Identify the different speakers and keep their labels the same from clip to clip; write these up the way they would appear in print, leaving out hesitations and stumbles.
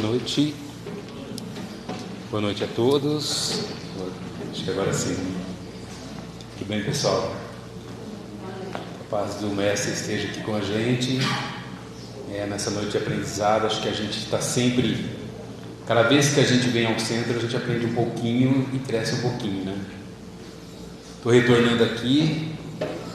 Speaker 1: Boa noite. Boa noite a todos. Acho que agora sim. Tudo bem, pessoal? A paz do Mestre esteja aqui com a gente. Nessa noite de aprendizado, acho que a gente está sempre... Cada vez que a gente vem ao centro, a gente aprende um pouquinho e cresce um pouquinho, né? Estou retornando aqui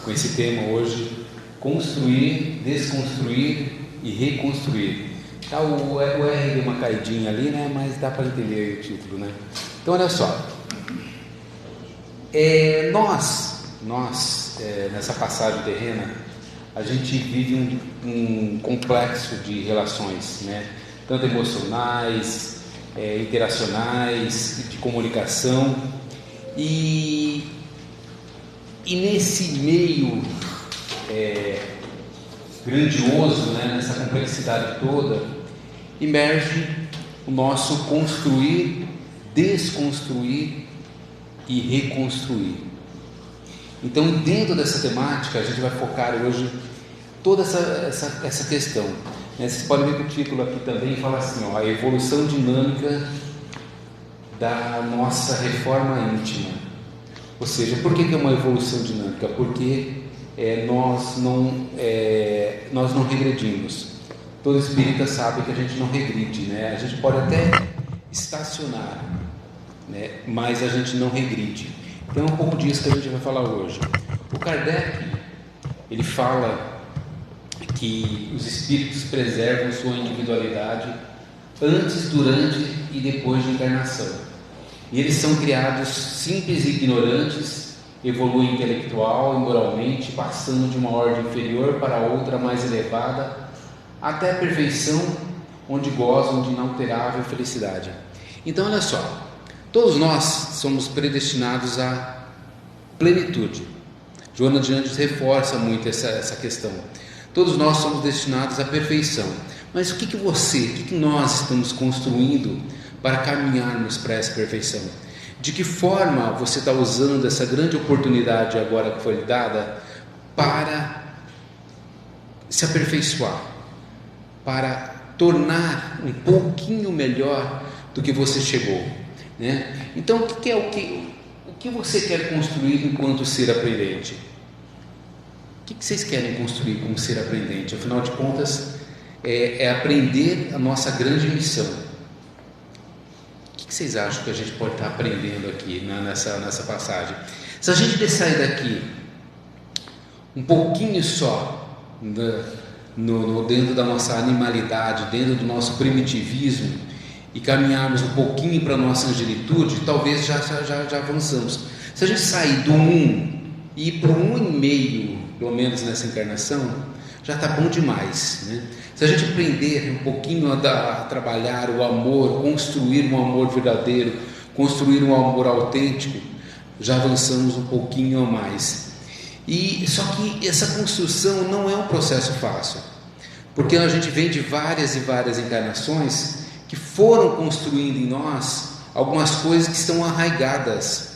Speaker 1: com esse tema hoje: construir, desconstruir e reconstruir. Tá, o R deu uma caidinha ali, né? Mas dá para entender o título, né? Então, olha só. Nós nessa passagem terrena, a gente vive um complexo de relações, né? Tanto emocionais, interacionais, de comunicação. E nesse meio grandioso, né, nessa complexidade toda, emerge o nosso construir, desconstruir e reconstruir. Então, dentro dessa temática, a gente vai focar hoje toda essa questão. Vocês podem ver que o título aqui também fala assim, a evolução dinâmica da nossa reforma íntima. Ou seja, por que é uma evolução dinâmica? Porque nós não regredimos. Todo espírita sabe que a gente não regride, né? A gente pode até estacionar, né? Mas a gente não regride. Então é um pouco disso que a gente vai falar hoje. O Kardec, ele fala que os espíritos preservam sua individualidade antes, durante e depois de encarnação. E eles são criados simples e ignorantes, evoluem intelectual e moralmente, passando de uma ordem inferior para outra mais elevada, até a perfeição, onde gozam de inalterável felicidade. Então, olha só, todos nós somos predestinados à plenitude. Joana de Anjos reforça muito essa questão. Todos nós somos destinados à perfeição. Mas o que nós estamos construindo para caminharmos para essa perfeição? De que forma você está usando essa grande oportunidade agora que foi dada para se aperfeiçoar, para tornar um pouquinho melhor do que você chegou, né? Então, o que você quer construir enquanto ser aprendente? O que vocês querem construir como ser aprendente? Afinal de contas, é aprender a nossa grande missão. O que vocês acham que a gente pode estar aprendendo aqui nessa passagem? Se a gente sair daqui um pouquinho só dentro da nossa animalidade, dentro do nosso primitivismo, e caminharmos um pouquinho para a nossa angelitude, talvez já avançamos. Se a gente sair do 1 e ir para o 1,5, pelo menos nessa encarnação, já está bom demais, né? Se a gente aprender um pouquinho a trabalhar o amor, construir um amor verdadeiro, construir um amor autêntico, já avançamos um pouquinho a mais. Só que essa construção não é um processo fácil, porque a gente vem de várias e várias encarnações que foram construindo em nós algumas coisas que estão arraigadas,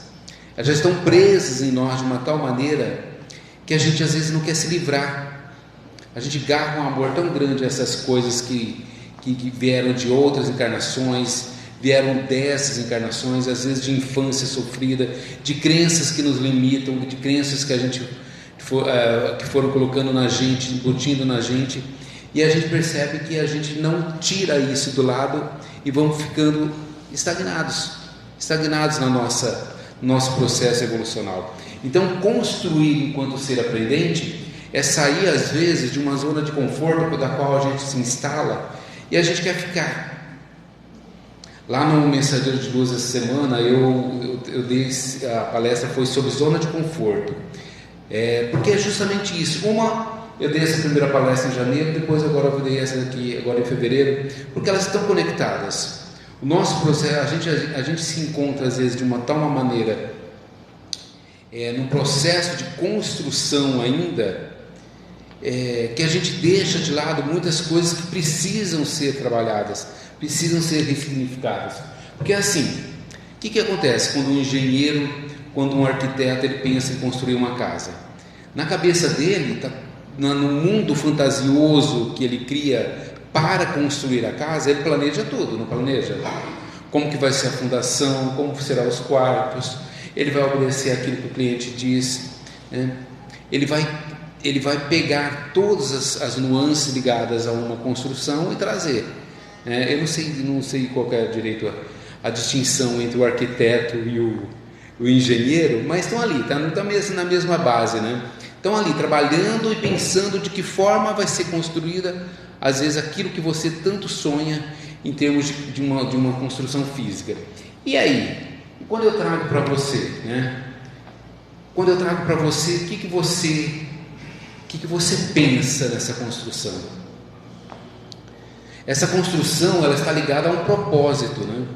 Speaker 1: já estão presas em nós de uma tal maneira que a gente às vezes não quer se livrar. A gente garra um amor tão grande a essas coisas que vieram de outras encarnações, vieram dessas encarnações, às vezes de infância sofrida, de crenças que nos limitam, de crenças que a gente que foram colocando na gente, embutindo na gente, e a gente percebe que a gente não tira isso do lado e vamos ficando estagnados no nosso processo evolucional. Então, construir enquanto ser aprendente é sair às vezes de uma zona de conforto da qual a gente se instala e a gente quer ficar. Lá no Mensageiro de Luz essa semana eu dei a palestra, foi sobre zona de conforto, porque é justamente isso. Eu dei essa primeira palestra em janeiro, depois agora eu dei essa aqui agora em fevereiro, porque elas estão conectadas. O nosso processo, a gente se encontra às vezes de uma tal maneira num processo de construção ainda, que a gente deixa de lado muitas coisas que precisam ser trabalhadas, precisam ser ressignificadas. Porque assim, o que acontece quando um engenheiro, quando um arquiteto, ele pensa em construir uma casa? Na cabeça dele, no mundo fantasioso que ele cria para construir a casa, ele planeja tudo, não planeja? Como que vai ser a fundação, como serão os quartos, ele vai obedecer aquilo que o cliente diz, né? Ele vai pegar todas as nuances ligadas a uma construção e trazer. Eu não sei qual é direito a distinção entre o arquiteto e o engenheiro, mas estão ali, tá na mesma base, né? Estão ali trabalhando e pensando de que forma vai ser construída, às vezes, aquilo que você tanto sonha em termos de uma construção física. E aí, quando eu trago para você, né? Quando eu trago para você, o que que você pensa nessa construção? Essa construção, ela está ligada a um propósito, né?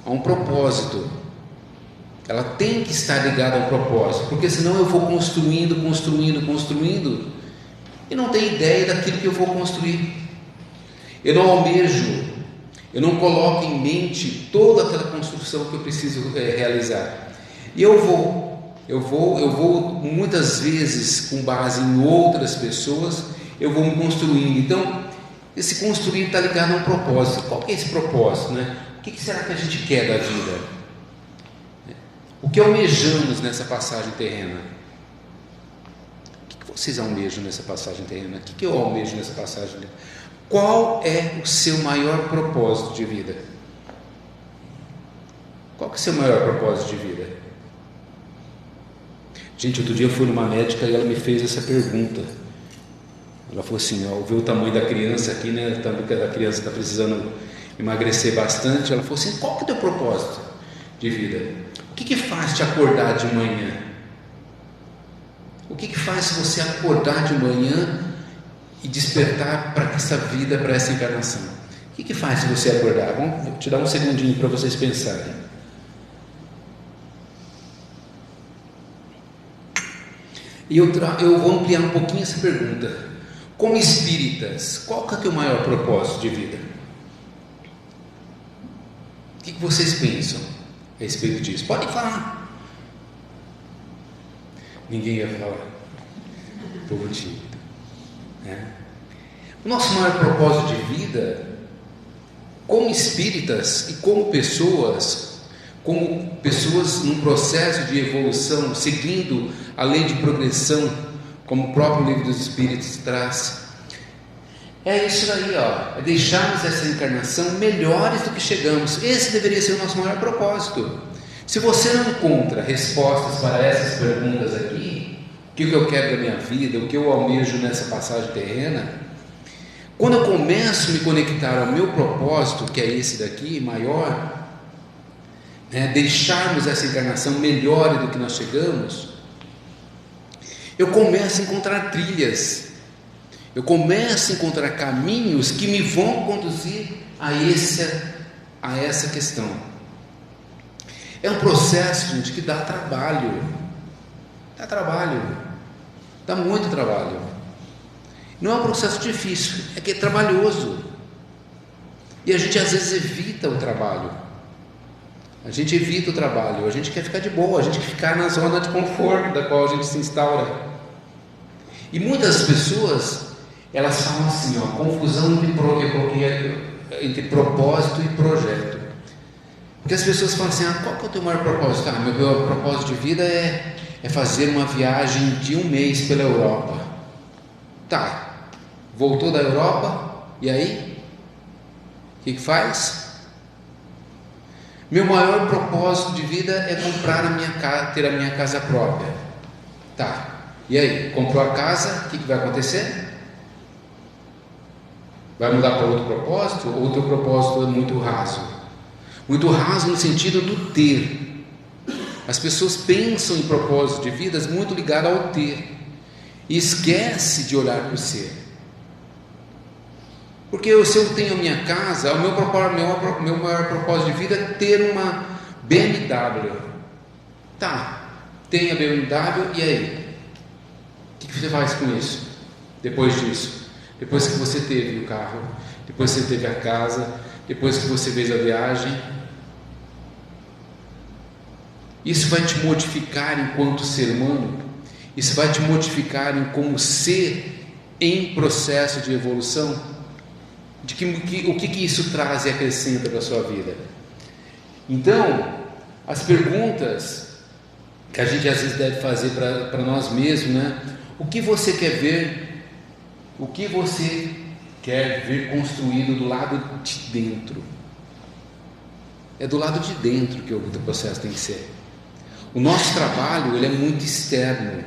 Speaker 1: A um propósito. Ela tem que estar ligada a um propósito, porque senão eu vou construindo e não tenho ideia daquilo que eu vou construir. Eu não almejo, eu não coloco em mente toda aquela construção que eu preciso realizar. E eu vou muitas vezes, com base em outras pessoas, eu vou me construindo. Então, esse construir está ligado a um propósito. Qual que é esse propósito, né? O que será que a gente quer da vida? O que almejamos nessa passagem terrena? O que vocês almejam nessa passagem terrena? O que eu almejo nessa passagem terrena? Qual é o seu maior propósito de vida? Qual que é o seu maior propósito de vida? Gente, outro dia eu fui numa médica e ela me fez essa pergunta. Ela falou assim, viu o tamanho da criança aqui, né? O tamanho da criança está precisando emagrecer bastante. Ela falou assim, qual que é o teu propósito de vida? O que faz te acordar de manhã? O que faz você acordar de manhã e despertar para essa vida, para essa encarnação? O que faz você acordar? Vou te dar um segundinho para vocês pensarem. E eu vou ampliar um pouquinho essa pergunta. Como espíritas, qual que é o teu maior propósito de vida? O que vocês pensam a respeito disso? Podem falar. Ninguém ia falar. Povo tímido, né? O nosso maior propósito de vida, como espíritas e como pessoas num processo de evolução, seguindo a lei de progressão, como o próprio Livro dos Espíritos traz, é isso daí, é deixarmos essa encarnação melhores do que chegamos. Esse deveria ser o nosso maior propósito. Se você não encontra respostas para essas perguntas aqui, o que eu quero da minha vida, o que eu almejo nessa passagem terrena, quando eu começo a me conectar ao meu propósito, que é esse daqui, maior, deixarmos essa encarnação melhor do que nós chegamos, eu começo a encontrar trilhas, eu começo a encontrar caminhos que me vão conduzir a essa questão. É um processo, gente, que dá trabalho, dá muito trabalho. Não é um processo difícil, é que é trabalhoso, e a gente às vezes evita o trabalho. A gente quer ficar de boa, a gente quer ficar na zona de conforto da qual a gente se instaura. E muitas pessoas, elas falam assim, confusão entre propósito e projeto. Porque as pessoas falam assim, qual que é o teu maior propósito? Meu propósito de vida é fazer uma viagem de 1 mês pela Europa. Tá, voltou da Europa, e aí? O que faz? Meu maior propósito de vida é comprar a minha casa, ter a minha casa própria. Tá, e aí? Comprou a casa, o que vai acontecer? Vai mudar para outro propósito? Ou o teu propósito é muito raso? Muito raso no sentido do ter. As pessoas pensam em propósito de vidas muito ligado ao ter, e esquece de olhar para o ser. Porque se eu tenho a minha casa, meu maior propósito de vida é ter uma BMW. Tá, tem a BMW, e aí? O que você faz com isso? Depois disso? Depois que você teve o carro, depois que você teve a casa, depois que você fez a viagem, isso vai te modificar enquanto ser humano? Isso vai te modificar em como ser em processo de evolução? o que isso traz e acrescenta para a sua vida. Então, as perguntas que a gente às vezes deve fazer para nós mesmos, né? O que você quer ver? O que você quer ver construído do lado de dentro? É do lado de dentro que o processo tem que ser. O nosso trabalho, ele é muito externo.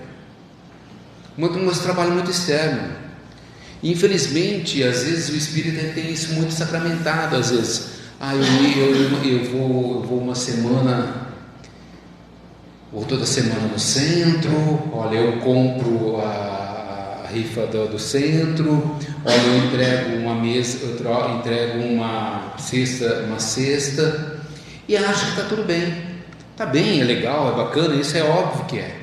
Speaker 1: O nosso trabalho é muito externo. E, infelizmente, às vezes o espírito tem isso muito sacramentado. Às vezes, eu vou uma semana, vou toda semana no centro. Olha, eu compro a rifa do centro. Olha, eu entrego uma mesa, eu entrego uma cesta, e acho que está tudo bem. Está bem, é legal, é bacana, isso é óbvio que é,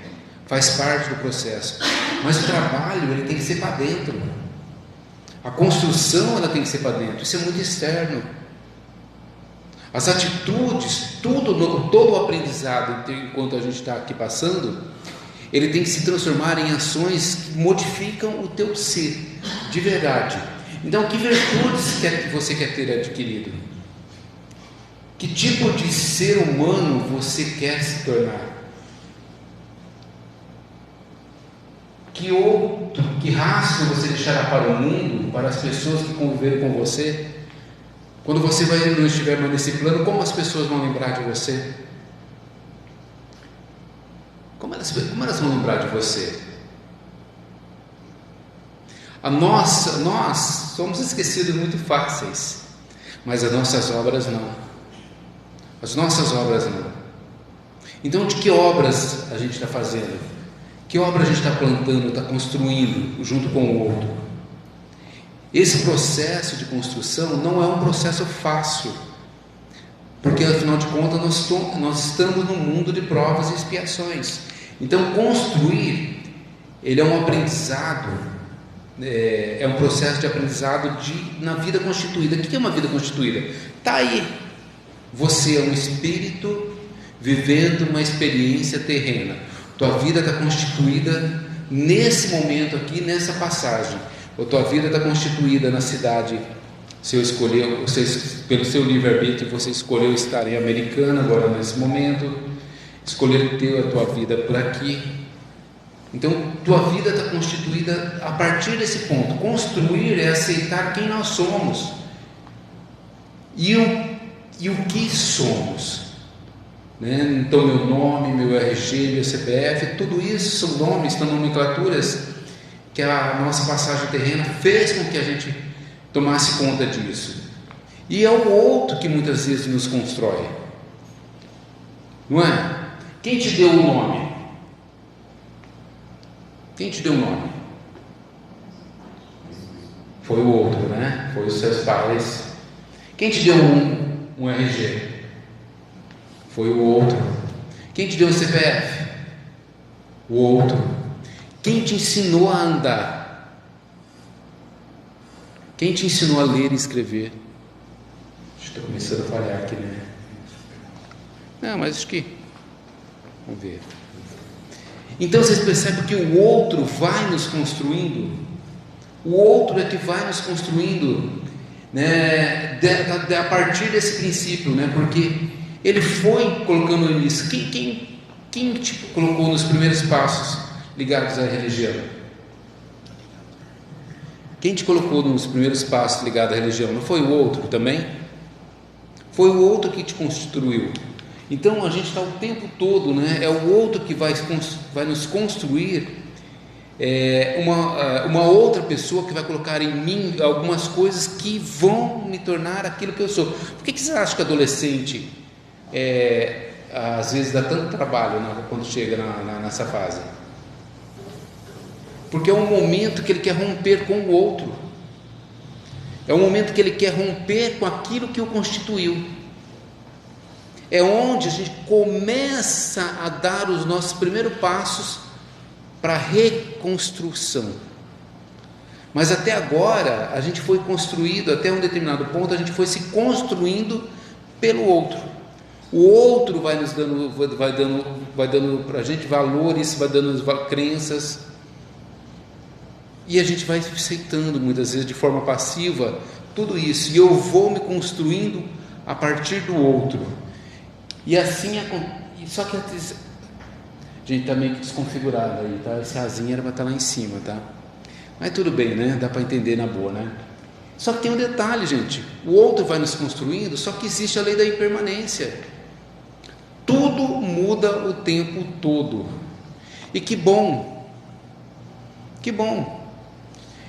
Speaker 1: faz parte do processo. Mas o trabalho, ele tem que ser para dentro. A construção, ela tem que ser para dentro. Isso é muito externo. As atitudes, todo o aprendizado, enquanto a gente está aqui passando, ele tem que se transformar em ações que modificam o teu ser, de verdade. Então, que virtudes você quer ter adquirido? Que tipo de ser humano você quer se tornar? Que rastro você deixará para o mundo, para as pessoas que conviveram com você? Quando você não estiver mais nesse plano, como as pessoas vão lembrar de você? Como elas vão lembrar de você? Nós somos esquecidos muito fáceis, mas as nossas obras não. As nossas obras não. Então, de que obras a gente está fazendo? Que obra a gente está plantando, está construindo junto com o outro? Esse processo de construção não é um processo fácil, porque afinal de contas nós estamos num mundo de provas e expiações. Então, construir, ele é um aprendizado, é um processo de aprendizado na vida constituída. O que é uma vida constituída? Está aí. Você é um espírito vivendo uma experiência terrena. Tua vida está constituída nesse momento aqui, nessa passagem. A tua vida está constituída na cidade. Pelo seu livre-arbítrio, você escolheu estar em Americana agora nesse momento. Escolher ter a tua vida por aqui. Então, tua vida está constituída a partir desse ponto. Construir é aceitar quem nós somos. E o que somos, né? Então, meu nome, meu RG, meu CPF, tudo isso são nomes, são nomenclaturas que a nossa passagem terrena fez com que a gente tomasse conta disso. E é o outro que muitas vezes nos constrói, não é? Quem te deu o nome? Quem te deu o nome? Foi o outro, né? Foi os seus pais. Quem te deu um RG? Foi o outro. Quem te deu um CPF? O outro. Quem te ensinou a andar? Quem te ensinou a ler e escrever? Estou começando a falhar aqui, né? Não, mas acho que... Vamos ver. Então vocês percebem que o outro vai nos construindo. O outro é que vai nos construindo, né, a partir desse princípio, né, porque ele foi colocando nisso. Quem te colocou nos primeiros passos ligados à religião? Quem te colocou nos primeiros passos ligados à religião? Não foi o outro também? Foi o outro que te constituiu. Então a gente está o tempo todo, né, é o outro que vai nos construir. Uma outra pessoa que vai colocar em mim algumas coisas que vão me tornar aquilo que eu sou. Por que você acha que adolescente às vezes dá tanto trabalho quando chega nessa fase? Porque é um momento que ele quer romper com o outro, é um momento que ele quer romper com aquilo que o constituiu. É onde a gente começa a dar os nossos primeiros passos para a reconstrução. Mas até agora a gente foi construído, até um determinado ponto a gente foi se construindo pelo outro. O outro vai dando para a gente valores, vai dando crenças, e a gente vai aceitando muitas vezes de forma passiva tudo isso, e eu vou me construindo a partir do outro. E assim, só que a gente está meio que desconfigurado aí, tá? Esse asinho era para estar lá em cima, tá? Mas tudo bem, né? Dá para entender na boa, né? Só que tem um detalhe, gente, o outro vai nos construindo, só que existe a lei da impermanência. Tudo muda o tempo todo. E que bom, que bom.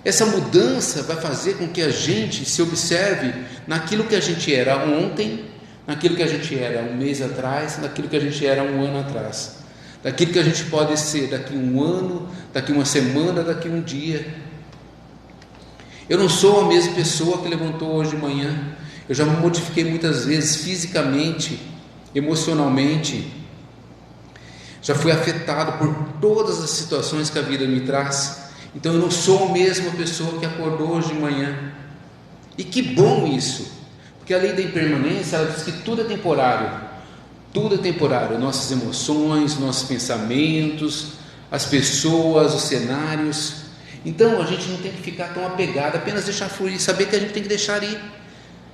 Speaker 1: Essa mudança vai fazer com que a gente se observe naquilo que a gente era ontem, naquilo que a gente era um mês atrás, naquilo que a gente era um ano atrás, daquilo que a gente pode ser daqui um ano, daqui uma semana, daqui um dia. Eu não sou a mesma pessoa que levantou hoje de manhã. Eu já me modifiquei muitas vezes fisicamente, emocionalmente. Já fui afetado por todas as situações que a vida me traz. Então eu não sou a mesma pessoa que acordou hoje de manhã. E que bom isso, porque a lei da impermanência, ela diz que tudo é temporário. Tudo é temporário, nossas emoções, nossos pensamentos, as pessoas, os cenários. Então a gente não tem que ficar tão apegado, apenas deixar fluir, saber que a gente tem que deixar ir.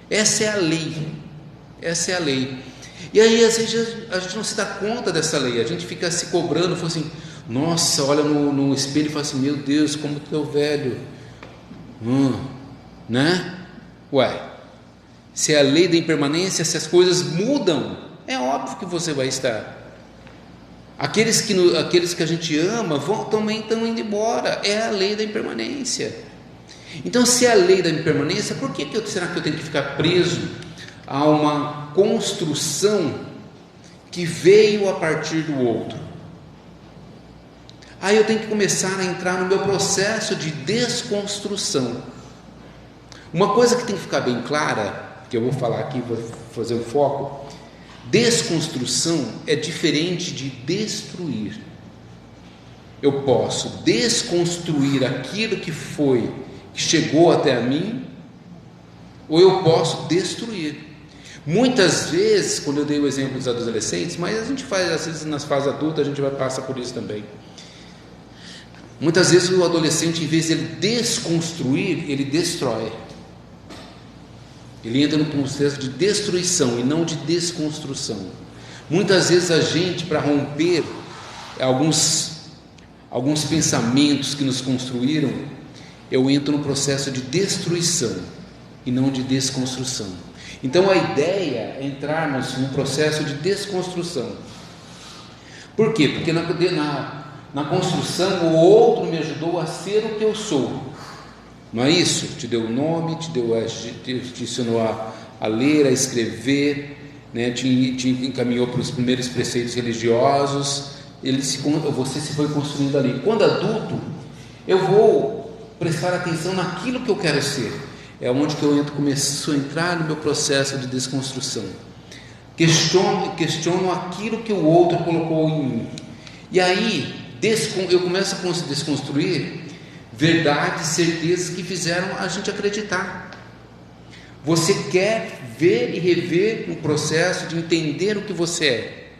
Speaker 1: Essa é a lei, essa é a lei. E aí às vezes a gente não se dá conta dessa lei, a gente fica se cobrando, fala assim, nossa, olha no espelho e fala assim, meu Deus, como tu é velho, né? Ué, se é a lei da impermanência, se as coisas mudam, é óbvio que você vai estar. Aqueles que a gente ama também estão indo embora, é a lei da impermanência. Então, se é a lei da impermanência, por que será que eu tenho que ficar preso a uma construção que veio a partir do outro? Aí eu tenho que começar a entrar no meu processo de desconstrução. Uma coisa que tem que ficar bem clara, que eu vou falar aqui, vou fazer um foco. Desconstrução é diferente de destruir. Eu posso desconstruir aquilo que chegou até a mim, ou eu posso destruir. Muitas vezes, quando eu dei o exemplo dos adolescentes, mas a gente faz, às vezes nas fases adultas, a gente passa por isso também. Muitas vezes o adolescente, em vez de ele desconstruir, ele destrói. Ele entra no processo de destruição e não de desconstrução. Muitas vezes a gente, para romper alguns pensamentos que nos construíram, eu entro no processo de destruição e não de desconstrução. Então a ideia é entrarmos no processo de desconstrução. Por quê? Porque na construção o outro me ajudou a ser o que eu sou. Não é isso? Te deu o nome, te ensinou a ler, a escrever, né? te encaminhou para os primeiros preceitos religiosos. Você se foi construindo ali. Quando adulto, eu vou prestar atenção naquilo que eu quero ser. É onde que eu começo a entrar no meu processo de desconstrução. Questiono aquilo que o outro colocou em mim. E aí eu começo a desconstruir verdades, certezas que fizeram a gente acreditar. Você quer ver e rever um processo de entender o que você é.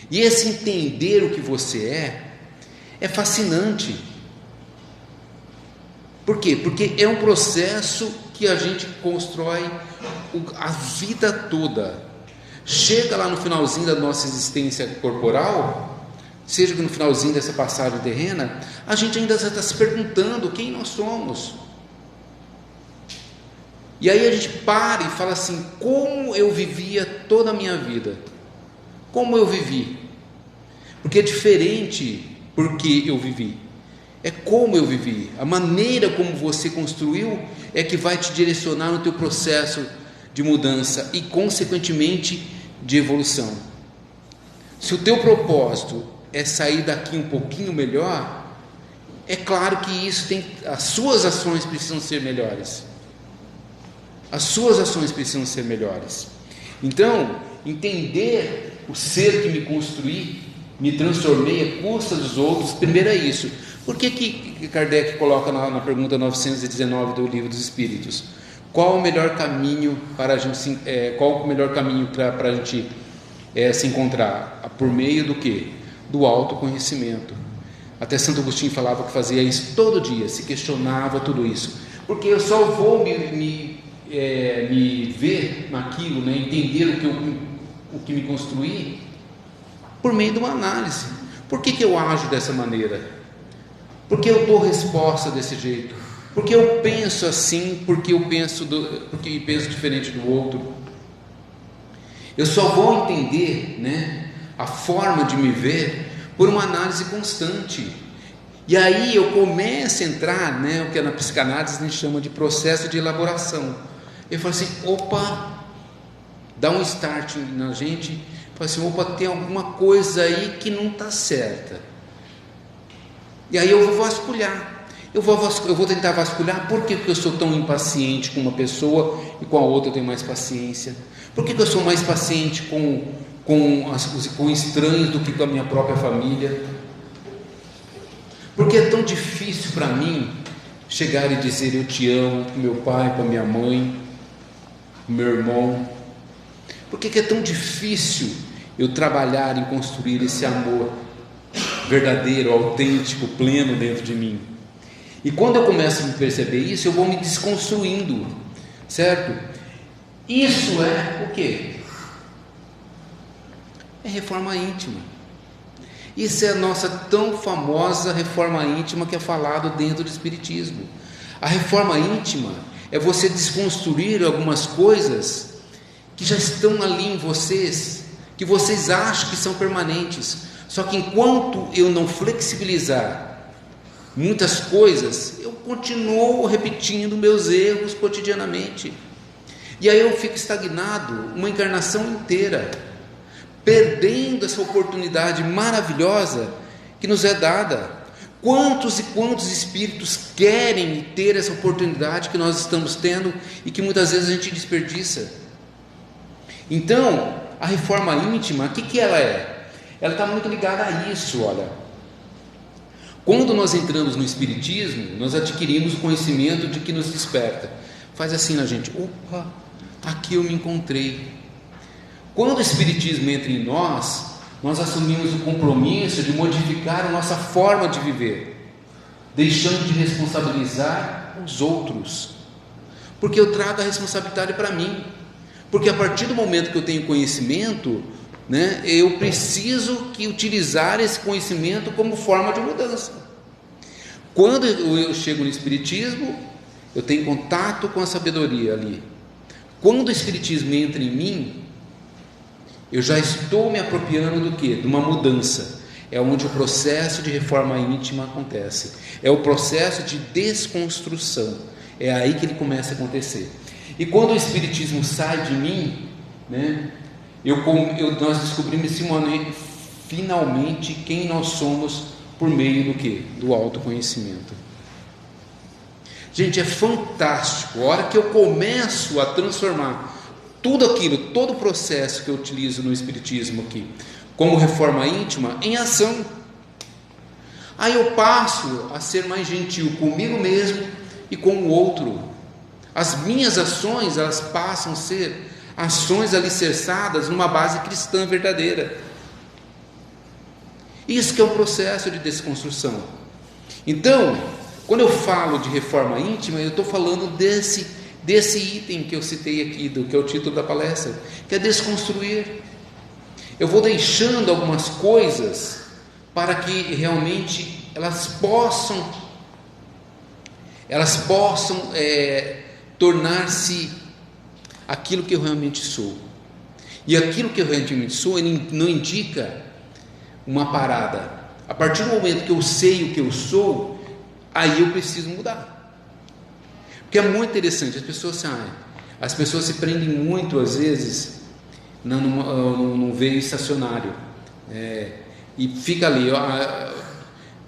Speaker 1: E esse entender o que você é fascinante. Por quê? Porque é um processo que a gente constrói a vida toda. Chega lá no finalzinho da nossa existência corporal, seja no finalzinho dessa passagem terrena, a gente ainda está se perguntando quem nós somos. E aí a gente para e fala assim, como eu vivia toda a minha vida? Como eu vivi? Porque é diferente porque eu vivi. É como eu vivi. A maneira como você construiu é que vai te direcionar no teu processo de mudança e consequentemente de evolução. Se o teu propósito é sair daqui um pouquinho melhor, é claro que as suas ações precisam ser melhores. As suas ações precisam ser melhores. Então, entender o ser que me construí, me transformei à custa dos outros, primeiro é isso. Por que Kardec coloca na pergunta 919 do Livro dos Espíritos? Qual o melhor caminho para a gente se encontrar? Por meio do quê? Do autoconhecimento. Até Santo Agostinho falava que fazia isso todo dia, se questionava tudo isso. Porque eu só vou me ver naquilo, né? Entender o que me construí, por meio de uma análise. Por que eu ajo dessa maneira? Por que eu dou resposta desse jeito? Por que eu penso assim? Porque penso diferente do outro? Eu só vou entender, né, a forma de me ver por uma análise constante. E aí eu começo a entrar, né, o que na psicanálise a gente chama de processo de elaboração. Eu falo assim, opa, dá um start na gente, fala assim, opa, tem alguma coisa aí que não está certa. E aí eu vou vasculhar. Eu vou tentar vasculhar por que eu sou tão impaciente com uma pessoa e com a outra eu tenho mais paciência. Por que eu sou mais paciente com estranhos do que com a minha própria família? Por que é tão difícil para mim chegar e dizer eu te amo para o meu pai, para minha mãe, para o meu irmão? Por que é tão difícil eu trabalhar em construir esse amor verdadeiro, autêntico, pleno dentro de mim? E quando eu começo a me perceber isso, eu vou me desconstruindo, certo? Isso é o quê? É reforma íntima. Isso é a nossa tão famosa reforma íntima que é falado dentro do Espiritismo. A reforma íntima é você desconstruir algumas coisas que já estão ali em vocês, que vocês acham que são permanentes. Só que enquanto eu não flexibilizar muitas coisas, eu continuo repetindo meus erros cotidianamente. E aí eu fico estagnado uma encarnação inteira, perdendo essa oportunidade maravilhosa que nos é dada. Quantos e quantos espíritos querem ter essa oportunidade que nós estamos tendo e que muitas vezes a gente desperdiça? Então, a reforma íntima, o que ela é? Ela está muito ligada a isso, olha. Quando nós entramos no Espiritismo, nós adquirimos o conhecimento de que nos desperta. Faz assim na gente, opa, aqui eu me encontrei. Quando o Espiritismo entra em nós assumimos o compromisso de modificar a nossa forma de viver, deixando de responsabilizar os outros, porque eu trago a responsabilidade para mim, porque a partir do momento que eu tenho conhecimento, né, eu preciso utilizar esse conhecimento como forma de mudança. Quando eu chego no Espiritismo, eu tenho contato com a sabedoria ali. Quando o Espiritismo entra em mim, eu já estou me apropriando do quê? De uma mudança. É onde o processo de reforma íntima acontece. É o processo de desconstrução. É aí que ele começa a acontecer. E quando o Espiritismo sai de mim, né, nós descobrimos finalmente quem nós somos por meio do quê? Do autoconhecimento. Gente, é fantástico. A hora que eu começo a transformar tudo aquilo, todo o processo que eu utilizo no Espiritismo aqui, como reforma íntima, em ação. Aí eu passo a ser mais gentil comigo mesmo e com o outro. As minhas ações, elas passam a ser ações alicerçadas numa base cristã verdadeira. Isso que é um processo de desconstrução. Então, quando eu falo de reforma íntima, eu estou falando desse item que eu citei aqui, que é o título da palestra, que é desconstruir. Eu vou deixando algumas coisas para que realmente elas possam tornar-se aquilo que eu realmente sou. E aquilo que eu realmente sou, ele não indica uma parada. A partir do momento que eu sei o que eu sou, aí eu preciso mudar. Porque é muito interessante, as pessoas se prendem muito às vezes num veio estacionário, e fica ali,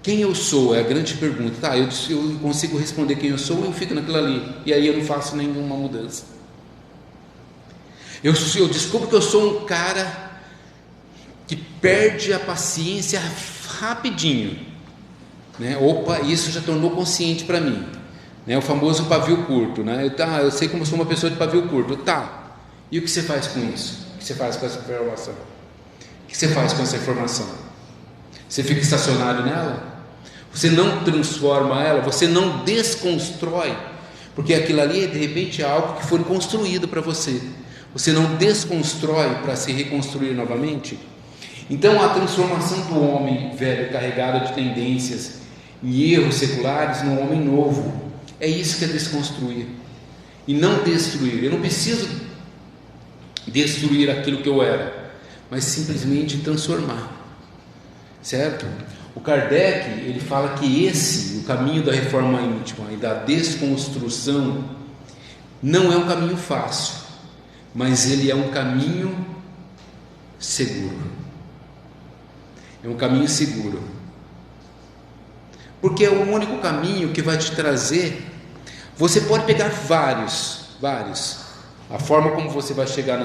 Speaker 1: quem eu sou é a grande pergunta. Eu consigo responder quem eu sou, eu fico naquilo ali, e aí eu não faço nenhuma mudança. Eu descubro que eu sou um cara que perde a paciência rapidinho, né? Opa, isso já tornou consciente para mim, né? O famoso pavio curto, né? Eu sei como eu sou uma pessoa de pavio curto, e o que você faz com isso? O que você faz com essa informação? O que você faz com essa informação? Você fica estacionado nela? Você não transforma ela? Você não desconstrói? porque aquilo ali de repente é algo que foi construído para você. Você não desconstrói para se reconstruir novamente. Então a transformação do homem velho carregado de tendências e erros seculares no homem novo, é isso que é desconstruir e não destruir. Eu não preciso destruir aquilo que eu era, mas simplesmente transformar, certo? O Kardec, ele fala que o caminho da reforma íntima e da desconstrução não é um caminho fácil, mas ele é um caminho seguro. É um caminho seguro, porque é o único caminho que vai te trazer. Você pode pegar vários, a forma como você vai chegar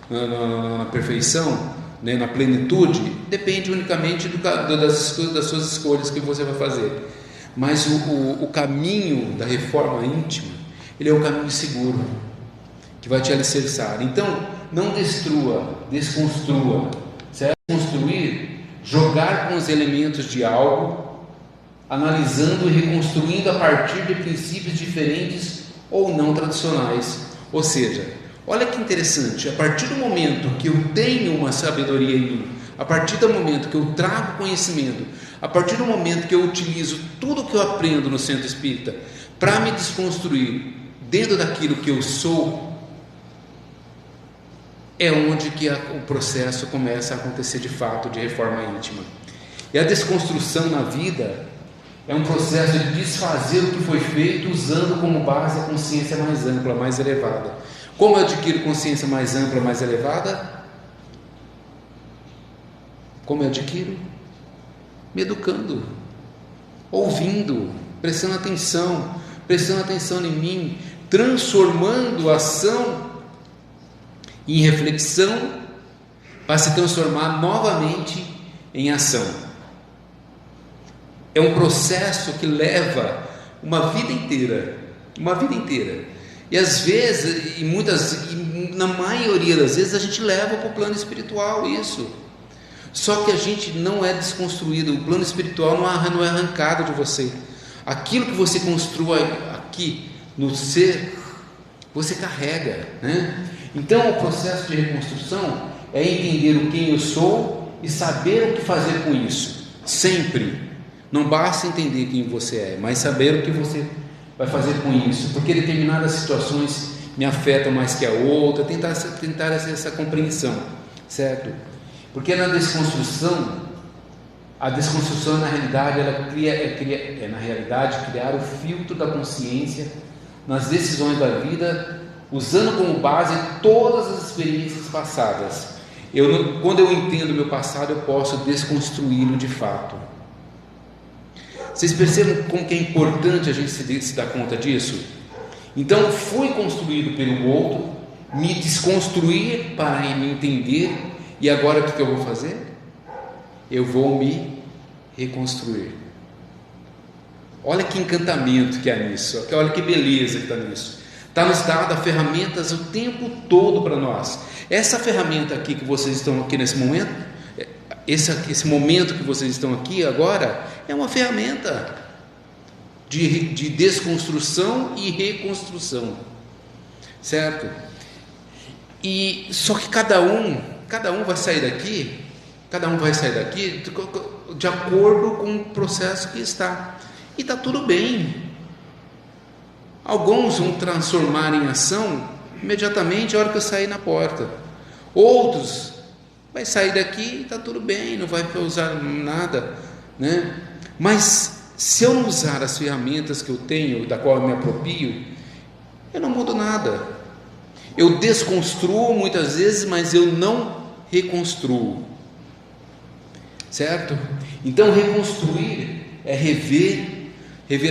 Speaker 1: na perfeição, né, na plenitude, depende unicamente das suas escolhas que você vai fazer. Mas o caminho da reforma íntima, ele é um caminho seguro, que vai te alicerçar. Então, não destrua, desconstrua, certo? Construir, jogar com os elementos de algo, analisando e reconstruindo a partir de princípios diferentes ou não tradicionais. Ou seja, olha que interessante, a partir do momento que eu tenho uma sabedoria em mim, a partir do momento que eu trago conhecimento, a partir do momento que eu utilizo tudo que eu aprendo no centro espírita para me desconstruir dentro daquilo que eu sou, é onde que o processo começa a acontecer de fato de reforma íntima. E a desconstrução na vida é um processo de desfazer o que foi feito usando como base a consciência mais ampla, mais elevada. Como eu adquiro consciência mais ampla, mais elevada? Como eu adquiro? Me educando, ouvindo, prestando atenção em mim, transformando a ação em reflexão para se transformar novamente em ação. É um processo que leva uma vida inteira. E às vezes, na maioria das vezes, a gente leva para o plano espiritual isso. Só que a gente não é desconstruído, o plano espiritual não é arrancado de você. Aquilo que você construa aqui no ser, você carrega, né? Então o processo de reconstrução é entender o quem eu sou e saber o que fazer com isso. Sempre. Não basta entender quem você é, mas saber o que você vai fazer com isso, porque determinadas situações me afetam mais que a outra. Tentar essa compreensão, certo? Porque na desconstrução, a desconstrução na realidade ela criar o filtro da consciência nas decisões da vida, usando como base todas as experiências passadas. Quando eu entendo o meu passado, eu posso desconstruí-lo de fato. Vocês percebem como que é importante a gente se dar conta disso? Então, fui construído pelo outro, me desconstruir para me entender, e agora o que eu vou fazer? Eu vou me reconstruir. Olha que encantamento que há nisso, olha que beleza que está nisso. Está nos dado ferramentas o tempo todo para nós. Essa ferramenta aqui que vocês estão aqui nesse momento, esse momento que vocês estão aqui agora, é uma ferramenta de desconstrução e reconstrução, certo? E só que cada um vai sair daqui de acordo com o processo que está, e está tudo bem. Alguns vão transformar em ação imediatamente a hora que eu sair na porta, outros vai sair daqui e está tudo bem, não vai usar nada, né? Mas se eu não usar as ferramentas que eu tenho, da qual eu me aproprio, eu não mudo nada. Eu desconstruo muitas vezes, mas eu não reconstruo, certo? Então reconstruir é rever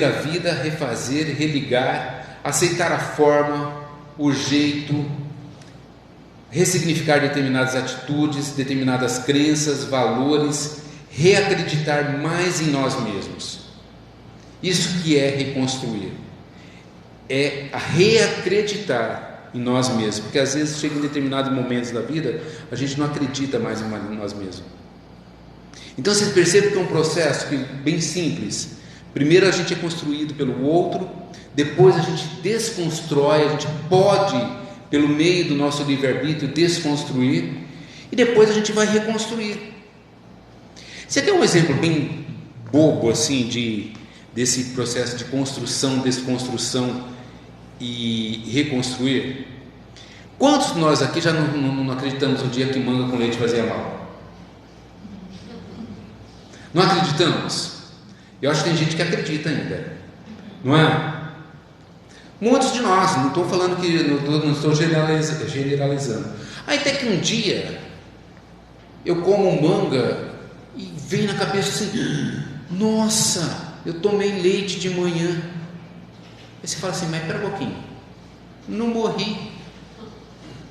Speaker 1: a vida, refazer, religar, aceitar a forma, o jeito, ressignificar determinadas atitudes, determinadas crenças, valores, reacreditar mais em nós mesmos. Isso que é reconstruir, é a reacreditar em nós mesmos, porque às vezes chega em determinados momentos da vida, a gente não acredita mais em nós mesmos. Então vocês percebem que é um processo bem simples, Primeiro a gente é construído pelo outro, depois a gente desconstrói, a gente pode, pelo meio do nosso livre-arbítrio, desconstruir, e depois a gente vai reconstruir. Você tem um exemplo bem bobo assim desse processo de construção, desconstrução e reconstruir? Quantos de nós aqui já não acreditamos no dia que manga com leite fazia mal? Não acreditamos? Eu acho que tem gente que acredita ainda, não é? Muitos de nós, não estou falando que, não estou generalizando. Aí até que um dia eu como manga e vem na cabeça assim: nossa, eu tomei leite de manhã. Aí você fala assim: mas espera um pouquinho, não morri,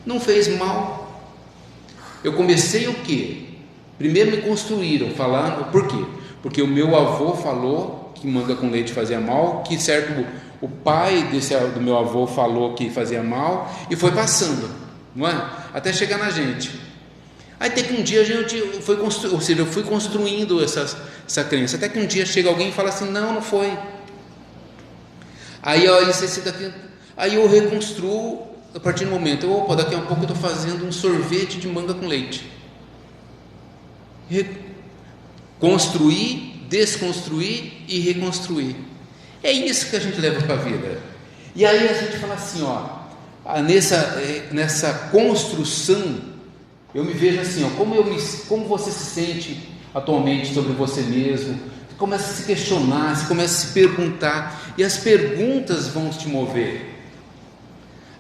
Speaker 1: não fez mal. Eu comecei o quê? Primeiro me construíram falando, por quê? Porque o meu avô falou que manga com leite fazia mal, que certo, o pai do meu avô falou que fazia mal, e foi passando, não é? Até chegar na gente. Aí até que um dia a gente foi construindo, ou seja, eu fui construindo essa crença, até que um dia chega alguém e fala assim: não foi. Aí aí eu reconstruo a partir do momento, opa, daqui a um pouco eu estou fazendo um sorvete de manga com leite. Construir, desconstruir e reconstruir. É isso que a gente leva para a vida. E aí a gente fala assim, nessa construção, eu me vejo assim, como você se sente atualmente sobre você mesmo. Você começa a se questionar, você começa a se perguntar, e as perguntas vão te mover.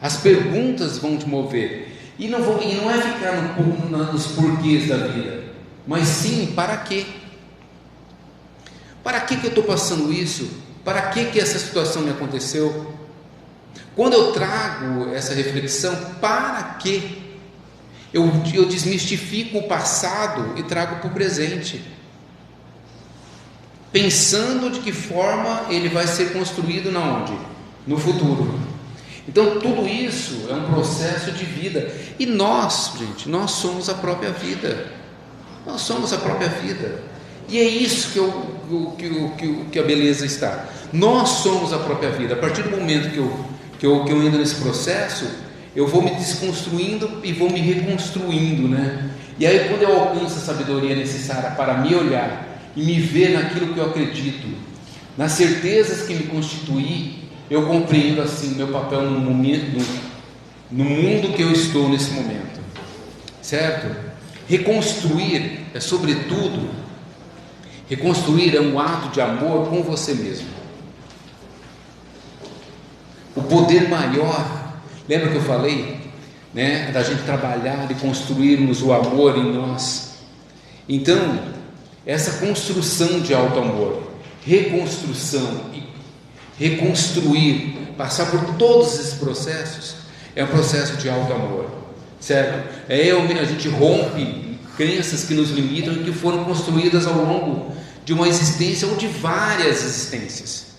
Speaker 1: As perguntas vão te mover. E não é ficar nos porquês da vida, mas sim, para quê? Para que eu estou passando isso? Para que essa situação me aconteceu? Quando eu trago essa reflexão, para quê? Eu desmistifico o passado e trago para o presente, pensando de que forma ele vai ser construído na onde? No futuro. Então tudo isso é um processo de vida. E nós, gente, nós somos a própria vida. Nós somos a própria vida. E é isso que a beleza está. Nós somos a própria vida. A partir do momento que eu entro nesse processo, eu vou me desconstruindo e vou me reconstruindo, né? E aí quando eu alcanço a sabedoria necessária para me olhar e me ver naquilo que eu acredito, nas certezas que me constituí, eu compreendo assim meu papel no mundo que eu estou nesse momento, certo? Reconstruir é sobretudo, reconstruir é um ato de amor com você mesmo. O poder maior, lembra que eu falei, né, da gente trabalhar e construirmos o amor em nós? Então, essa construção de alto amor, reconstrução e reconstruir, passar por todos esses processos, é um processo de alto amor, certo? A gente rompe crenças que nos limitam e que foram construídas ao longo de uma existência ou de várias existências.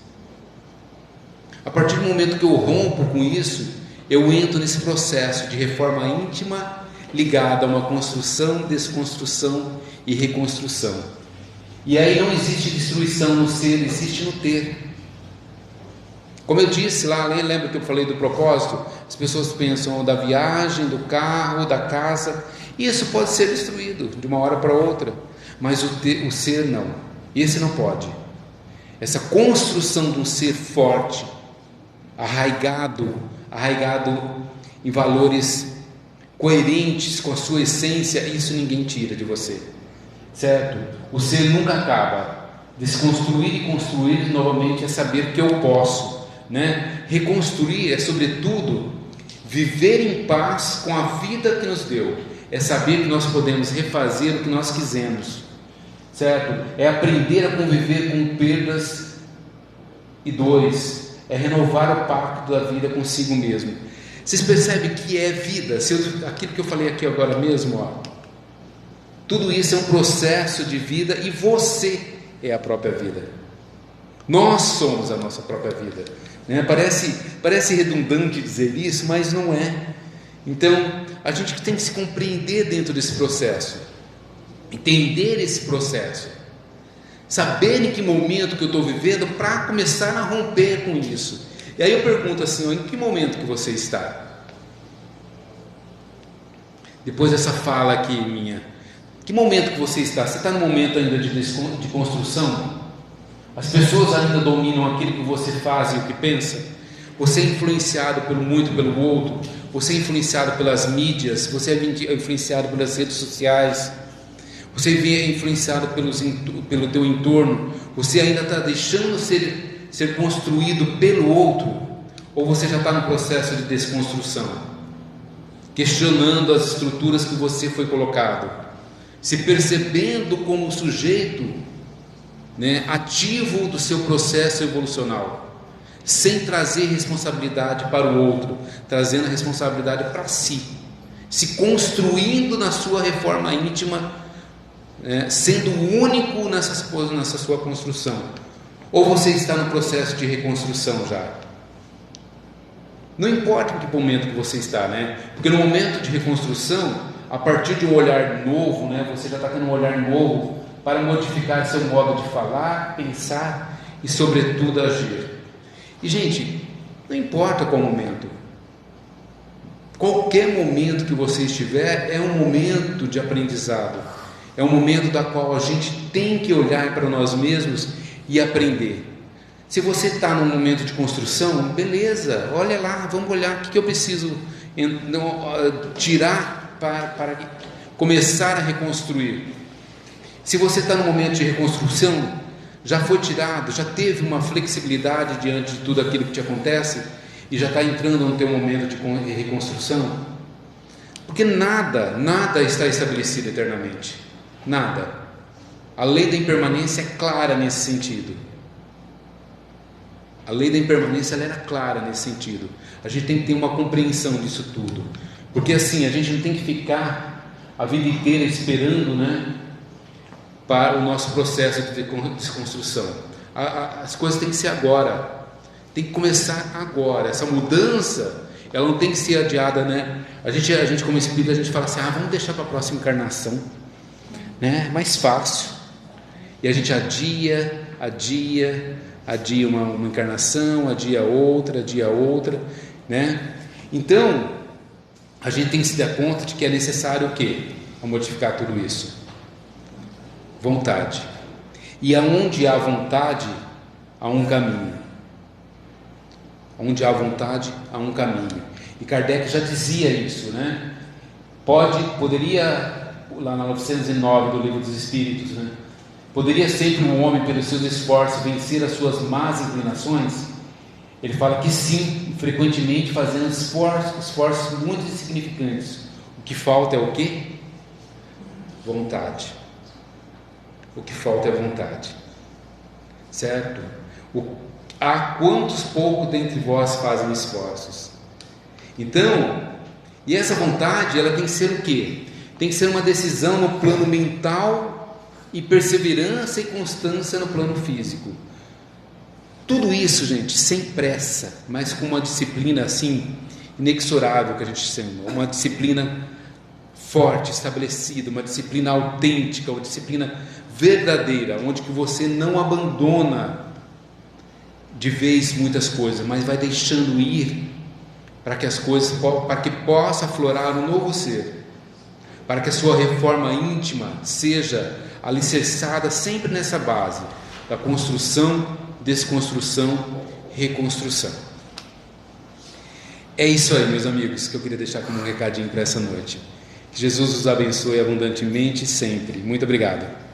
Speaker 1: A partir do momento que eu rompo com isso, eu entro nesse processo de reforma íntima ligada a uma construção, desconstrução e reconstrução. E aí não existe destruição no ser, existe no ter. Como eu disse lá, lembra que eu falei do propósito? As pessoas pensam da viagem, do carro, da casa, e isso pode ser destruído de uma hora para outra, mas o ser não, esse não pode. Essa construção de um ser forte, arraigado em valores coerentes com a sua essência, isso ninguém tira de você, certo? O ser nunca acaba. Desconstruir e construir novamente é saber que eu posso, né? Reconstruir é sobretudo viver em paz com a vida que nos deu, é saber que nós podemos refazer o que nós quisermos, certo? É aprender a conviver com perdas e dores, é renovar o pacto da vida consigo mesmo. Vocês percebem que é vida? Aquilo que eu falei aqui agora mesmo, tudo isso é um processo de vida e você é a própria vida. Nós somos a nossa própria vida, né? Parece redundante dizer isso, mas não é. Então a gente tem que se compreender dentro desse processo, entender esse processo, saber em que momento que eu estou vivendo para começar a romper com isso. E aí eu pergunto assim, em que momento que você está? Depois dessa fala aqui minha, que momento que você está? Você está no momento ainda de construção? As pessoas ainda dominam aquilo que você faz e o que pensa? Você é influenciado muito pelo outro? Você é influenciado pelas mídias? Você é influenciado pelas redes sociais? Você é influenciado pelo teu entorno? Você ainda está deixando ser construído pelo outro? Ou você já está no processo de desconstrução? Questionando as estruturas que você foi colocado, se percebendo como sujeito, né, ativo do seu processo evolucional, sem trazer responsabilidade para o outro, trazendo a responsabilidade para si, se construindo na sua reforma íntima, sendo único nessa sua construção. Ou você está no processo de reconstrução já? Não importa em que momento que você está, né? Porque no momento de reconstrução, a partir de um olhar novo, né, você já está tendo um olhar novo para modificar seu modo de falar, pensar e, sobretudo, agir. E, gente, não importa qual momento, qualquer momento que você estiver é um momento de aprendizado, é um momento da qual a gente tem que olhar para nós mesmos e aprender. Se você está num momento de construção, beleza, olha lá, vamos olhar o que eu preciso tirar para começar a reconstruir. Se você está num momento de reconstrução, já foi tirado, já teve uma flexibilidade diante de tudo aquilo que te acontece e já está entrando no teu momento de reconstrução, porque nada está estabelecido eternamente, nada. A lei da impermanência é clara nesse sentido. A lei da impermanência ela era clara nesse sentido. A gente tem que ter uma compreensão disso tudo, porque assim, a gente não tem que ficar a vida inteira esperando, né, para o nosso processo de desconstrução. As coisas têm que ser agora, tem que começar agora. Essa mudança, ela não tem que ser adiada, né? A gente como espírita, a gente fala assim, vamos deixar para a próxima encarnação, né? É mais fácil. E a gente adia uma encarnação, adia outra, né? Então, a gente tem que se dar conta de que é necessário o quê? A modificar tudo isso. Vontade. E aonde há vontade, há um caminho. Onde há vontade, há um caminho. E Kardec já dizia isso, né? Poderia, lá na 909 do Livro dos Espíritos, né? Poderia sempre um homem, pelos seus esforços, vencer as suas más inclinações? Ele fala que sim, frequentemente fazendo esforços muito insignificantes. O que falta é o quê? Vontade. O que falta é vontade, certo? Há quantos poucos dentre vós fazem esforços? Então, e essa vontade, ela tem que ser o quê? Tem que ser uma decisão no plano mental e perseverança e constância no plano físico. Tudo isso, gente, sem pressa, mas com uma disciplina assim, inexorável, que a gente chama, uma disciplina forte, estabelecida, uma disciplina autêntica, uma disciplina verdadeira, onde que você não abandona de vez muitas coisas, mas vai deixando ir para que as coisas, para que possa aflorar um novo ser, para que a sua reforma íntima seja alicerçada sempre nessa base da construção, desconstrução, reconstrução. É isso aí, meus amigos, que eu queria deixar como um recadinho para essa noite. Que Jesus os abençoe abundantemente sempre. Muito obrigado.